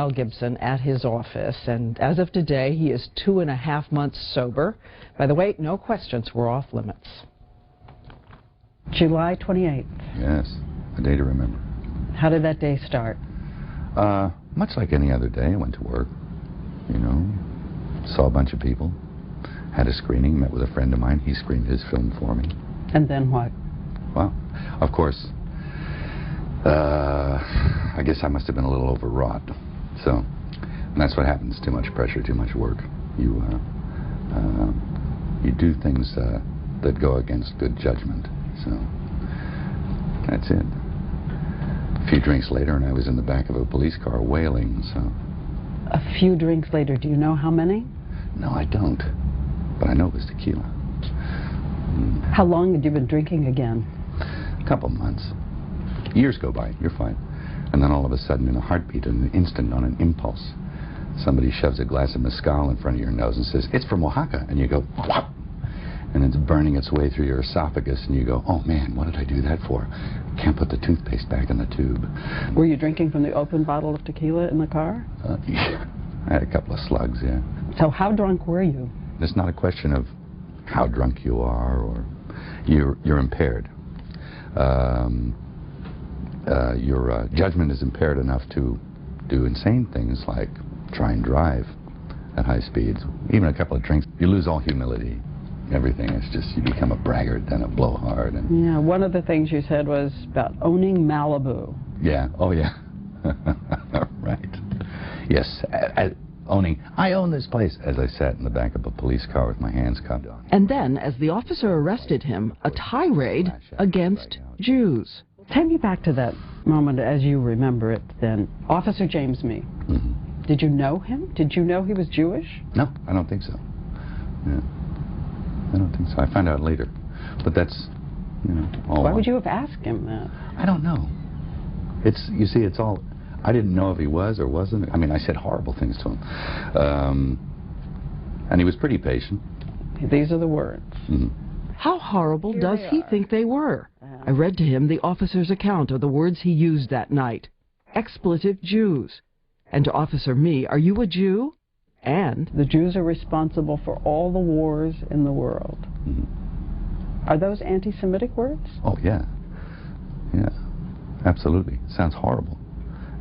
Gibson at his office, and as of today, he is 2.5 months sober. By the way, no questions were off limits. July 28th. Yes, a day to remember. How did that day start? Much like any other day. I went to work, you know, saw a bunch of people, had a screening, met with a friend of mine. He screened his film for me. And then what? Well, of course, I guess I must have been a little overwrought. So, and that's what happens, too much pressure, too much work. You do things that go against good judgment. So, that's it. A few drinks later, and I was in the back of a police car wailing, so. A few drinks later, do you know how many? No, I don't. But I know it was tequila. How long had you been drinking again? A couple months. Years go by, you're fine. And then all of a sudden, in a heartbeat, in an instant, on an impulse, somebody shoves a glass of mezcal in front of your nose and says, "It's from Oaxaca." And you go, "What?" And it's burning its way through your esophagus, and you go, "Oh man, what did I do that for? Can't put the toothpaste back in the tube." Were you drinking from the open bottle of tequila in the car? Yeah. I had a couple of slugs, yeah. So how drunk were you? It's not a question of how drunk you are, or you're impaired. Your judgment is impaired enough to do insane things like try and drive at high speeds. Even a couple of drinks, you lose all humility. Everything is just, you become a braggart, then a blowhard. And yeah, one of the things you said was about owning Malibu. Yeah, oh yeah. Right. Yes, I own this place, as I sat in the back of a police car with my hands cupped on. And then, as the officer arrested him, a tirade against Jews. Take me back to that moment as you remember it then. Officer James Mee. Mm-hmm. Did you know him? Did you know he was Jewish? No, I don't think so. Yeah. I don't think so. I found out later. But that's, you know, all. Why would you have asked him that? I don't know. You see, it's all, I didn't know if he was or wasn't. I mean, I said horrible things to him. And he was pretty patient. These are the words. Mm-hmm. How horrible does he think they were? I read to him the officer's account of the words he used that night. Expletive Jews. And to Officer Mee, "Are you a Jew?" And the Jews are responsible for all the wars in the world. Mm-hmm. Are those anti-Semitic words? Oh, yeah. Yeah, absolutely. Sounds horrible.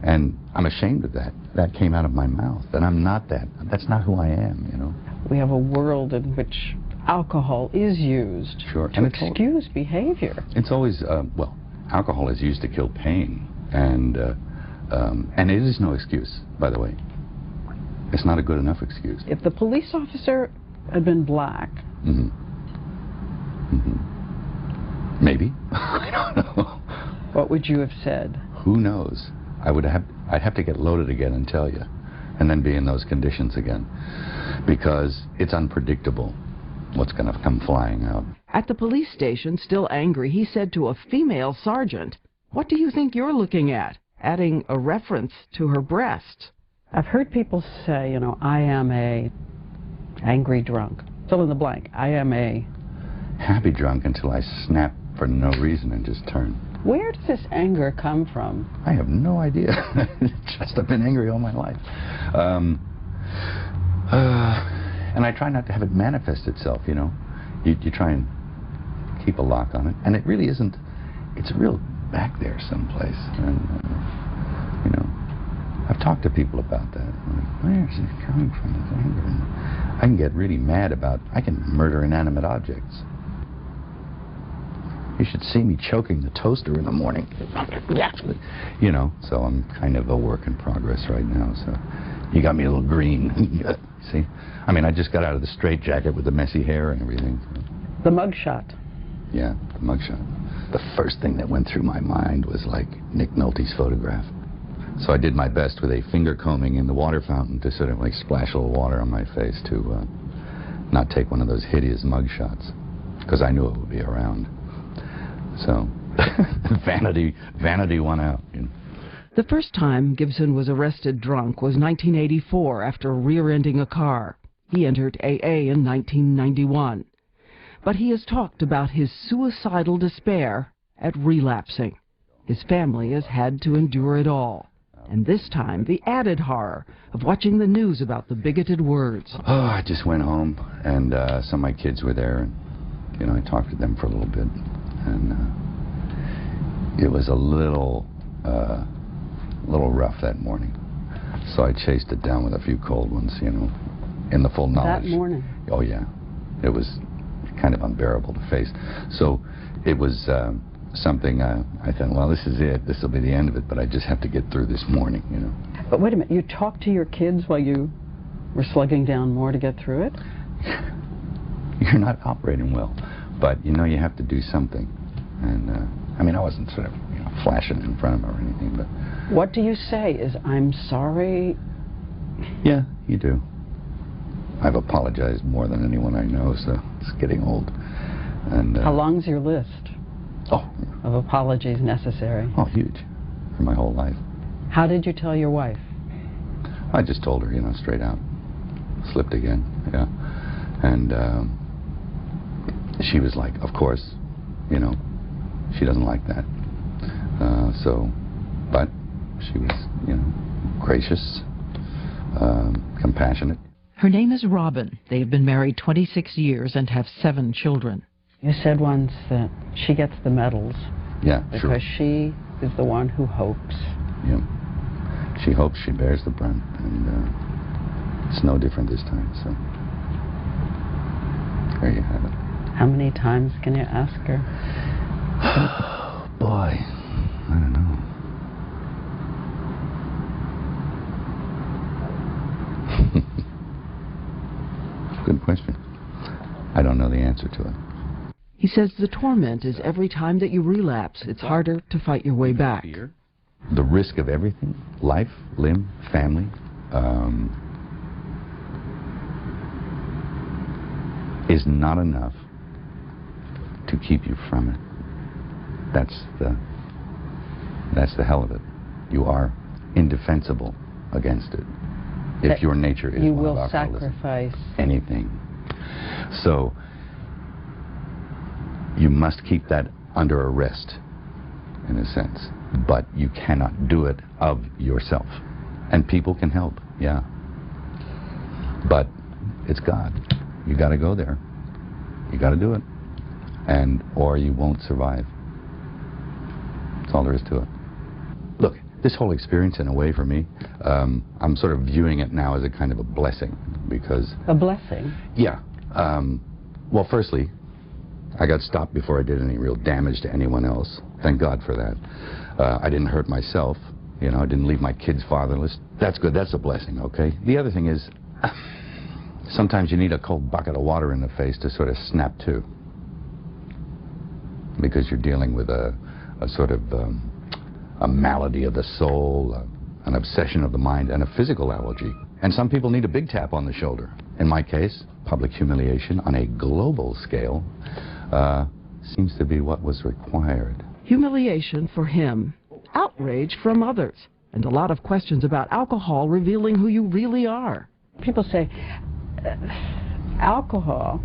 And I'm ashamed of that. That came out of my mouth. And I'm not that. That's not who I am, you know. We have a world in which alcohol is used to excuse behavior. It's always, well, alcohol is used to kill pain. And it is no excuse, by the way. It's not a good enough excuse. If the police officer had been black... Mm-hmm. Mm-hmm. Maybe. I don't know. What would you have said? Who knows? I'd have to get loaded again and tell you. And then be in those conditions again. Because it's unpredictable what's going to come flying out. At the police station, still angry, he said to a female sergeant, "What do you think you're looking at?" Adding a reference to her breasts. I've heard people say, you know, "I am a angry drunk." Fill in the blank. I am a happy drunk until I snap for no reason and just turn. Where does this anger come from? I have no idea. Just I've been angry all my life. And I try not to have it manifest itself, you know. You try and keep a lock on it. And it really isn't, it's real back there someplace. And, you know, I've talked to people about that. Like, where is it coming from, this anger? And I can get really mad about, I can murder inanimate objects. You should see me choking the toaster in the morning. You know, so I'm kind of a work in progress right now, so you got me a little green. See? I mean, I just got out of the straitjacket with the messy hair and everything. The mugshot. Yeah, the mugshot. The first thing that went through my mind was like Nick Nolte's photograph. So I did my best with a finger combing in the water fountain to sort of like splash a little water on my face to not take one of those hideous mugshots, because I knew it would be around. So, vanity won out. You know. The first time Gibson was arrested drunk was 1984 after rear-ending a car. He entered AA in 1991. But he has talked about his suicidal despair at relapsing. His family has had to endure it all. And this time, the added horror of watching the news about the bigoted words. Oh, I just went home, and some of my kids were there, and, you know, I talked to them for a little bit, and it was a little rough that morning. So I chased it down with a few cold ones, you know, in the full knowledge. That morning? Oh, yeah. It was kind of unbearable to face. So it was something I thought, well, this is it. This will be the end of it, but I just have to get through this morning, you know. But wait a minute. You talked to your kids while you were slugging down more to get through it? You're not operating well. But, you know, you have to do something. And, I mean, I wasn't sort of, you know, flashing in front of them or anything, but... What do you say? Is, I'm sorry? Yeah, you do. I've apologized more than anyone I know, so it's getting old. And how long's your list of apologies necessary? Oh, huge. For my whole life. How did you tell your wife? I just told her, you know, straight out. Slipped again, yeah. And she was like, of course, you know, she doesn't like that. But she was, you know, gracious, compassionate. Her name is Robin. They have been married 26 years and have 7 children. You said once that she gets the medals. Yeah, sure. Because she is the one who hopes. Yeah. She hopes, she bears the brunt, and it's no different this time, so there you have it. How many times can you ask her? Boy, I don't know. Good question. I don't know the answer to it. He says the torment is every time that you relapse, it's harder to fight your way back. The risk of everything, life, limb, family, is not enough to keep you from it. That's the hell of it. You are indefensible against it. If your nature is you one will of alcoholism, sacrifice anything. So you must keep that under arrest, in a sense. But you cannot do it of yourself. And people can help, yeah. But it's God. You got to go there. You got to do it. Or you won't survive. That's all there is to it. Look, this whole experience, in a way, for me, I'm sort of viewing it now as a kind of a blessing, because... A blessing? Yeah. Well, firstly, I got stopped before I did any real damage to anyone else. Thank God for that. I didn't hurt myself. You know, I didn't leave my kids fatherless. That's good. That's a blessing, okay? The other thing is, sometimes you need a cold bucket of water in the face to sort of snap to. Because you're dealing with a sort of a malady of the soul, an obsession of the mind, and a physical allergy. And some people need a big tap on the shoulder. In my case, public humiliation on a global scale seems to be what was required. Humiliation for him, outrage from others, and a lot of questions about alcohol revealing who you really are. People say alcohol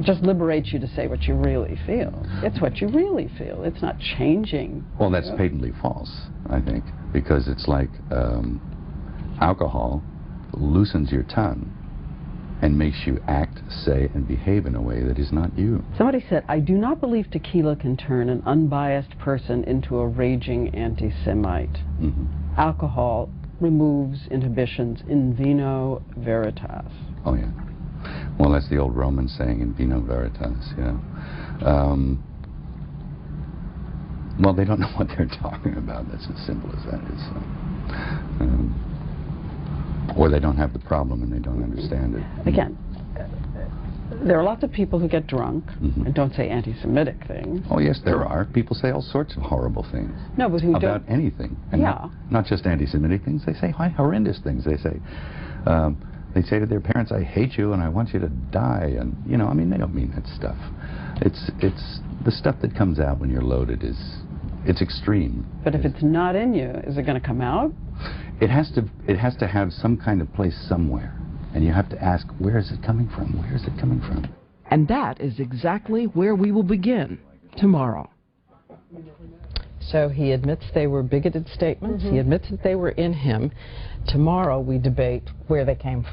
just liberates you to say what you really feel. It's what you really feel. It's not changing. Well, that's patently false, I think, because it's like alcohol loosens your tongue and makes you act, say, and behave in a way that is not you. Somebody said, I do not believe tequila can turn an unbiased person into a raging anti-Semite. Alcohol removes inhibitions in vino veritas. Oh, yeah. Well, that's the old Roman saying, in vino veritas, yeah. Well, they don't know what they're talking about. That's as simple as that is. Or they don't have the problem and they don't understand it. Again, there are lots of people who get drunk and don't say anti-Semitic things. Oh, yes, there are. People say all sorts of horrible things. No, but who about anything. And not just anti-Semitic things. They say horrendous things. They say to their parents, I hate you and I want you to die. And, you know, I mean, they don't mean that stuff. It's the stuff that comes out when you're loaded it's extreme. But if it's not in you, is it going to come out? It has to have some kind of place somewhere. And you have to ask, where is it coming from? Where is it coming from? And that is exactly where we will begin tomorrow. So he admits they were bigoted statements. He admits that they were in him. Tomorrow we debate where they came from.